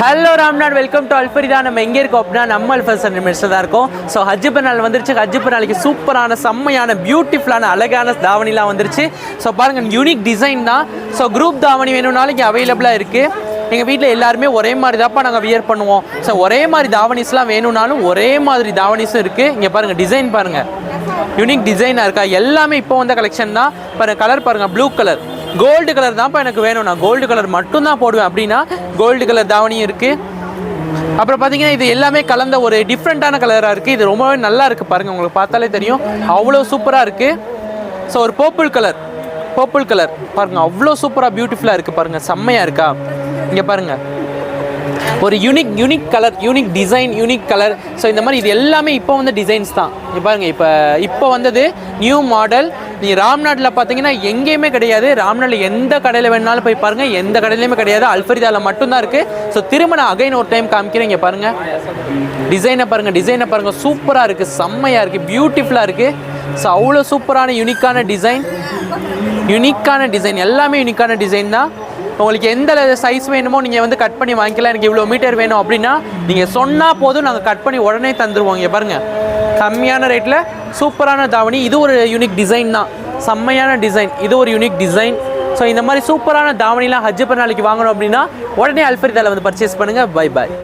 Hello Ramnath, welcome to அல்ஃபரிதா. நம்ம எங்கே இருக்கோம் அப்படின்னா நம்ம அல்ஃபர்சன் நிமிஷம் தான் இருக்கோம். ஸோ ஹஜ்ஜு பெருநாள் வந்துருச்சு. ஹஜ்ஜு பெருநாளைக்கு சூப்பரான செம்மையான பியூட்டிஃபுல்லான அழகான தாவணிலாம் வந்துருச்சு. ஸோ பாருங்கள், யூனிக் டிசைன் தான். ஸோ குரூப் தாவணி வேணும்னாலும் இங்கே அவைலபிளாக இருக்குது. எங்கள் வீட்டில் எல்லாருமே ஒரே மாதிரி தான்ப்பா நாங்கள் வியர் பண்ணுவோம். ஸோ ஒரே மாதிரி தாவணிஸ்லாம் வேணும்னாலும் ஒரே மாதிரி தாவணிஸும் இருக்குது. இங்கே பாருங்கள், டிசைன் பாருங்கள், யூனிக் டிசைனாக இருக்கா. எல்லாமே இப்போ வந்த கலெக்ஷன் தான். பாருங்கள், கலர் பாருங்கள், ப்ளூ கலர், கோல்டு கலர் தான்ப்பா எனக்கு வேணும். நான் கோல்டு கலர் மட்டும்தான் போடுவேன் அப்படின்னா கோல்டு கலர் தாவணியும் இருக்குது. அப்புறம் பார்த்தீங்கன்னா இது எல்லாமே கலந்த ஒரு டிஃப்ரெண்ட்டான கலராக இருக்குது. இது ரொம்பவே நல்லா இருக்குது. பாருங்கள், உங்களுக்கு பார்த்தாலே தெரியும் அவ்வளோ சூப்பராக இருக்குது. ஸோ ஒரு பர்பிள் கலர் பாருங்கள், அவ்வளோ சூப்பராக பியூட்டிஃபுல்லாக இருக்குது. பாருங்கள், செம்மையாக இருக்கா. இங்கே பாருங்கள், ஒரு unique colour, unique design, unique colour. So இந்த மாதிரி இது எல்லாமே இப்போ வந்து டிசைன்ஸ் தான். இங்கே பாருங்கள், இப்போ வந்தது நியூ மாடல். நீங்கள் ராம்நாட்டில் பார்த்தீங்கன்னா எங்கேயுமே கிடையாது. ராம்நாட்டில் எந்த கடையில் வேணாலும் போய் பாருங்கள், எந்த கடையிலையுமே கிடையாது. அல்ஃபரிதாவில் மட்டும்தான் இருக்குது. ஸோ திரும்ப நான் அகைன் ஒரு டைம் காமிக்கிறேன். இங்கே பாருங்கள், டிசைனை பாருங்கள், சூப்பராக இருக்குது, செம்மையாக இருக்குது, பியூட்டிஃபுல்லாக இருக்குது. ஸோ அவ்வளோ சூப்பரான யூனிக்கான டிசைன், எல்லாமே யூனிக்கான டிசைன் தான். உங்களுக்கு எந்த சைஸ் வேணுமோ நீங்கள் வந்து கட் பண்ணி வாங்கிக்கலாம். எனக்கு இவ்வளோ மீட்டர் வேணும் அப்படின்னா நீங்கள் சொன்னால் போதும், நாங்கள் கட் பண்ணி உடனே தந்துடுவோம். இங்கே பாருங்கள், கம்மியான ரேட்டில் சூப்பரான தாவணி. இது ஒரு யூனிக் டிசைன் தான், செம்மையான டிசைன். இது ஒரு யூனிக் டிசைன். ஸோ இந்த மாதிரி சூப்பரான தாவணிலாம் ஹஜ்ஜு பெருநாளைக்கு வாங்கணும் அப்படின்னா உடனே அல்ஃபரிதாவில் வந்து பர்ச்சேஸ் பண்ணுங்கள். Bye bye.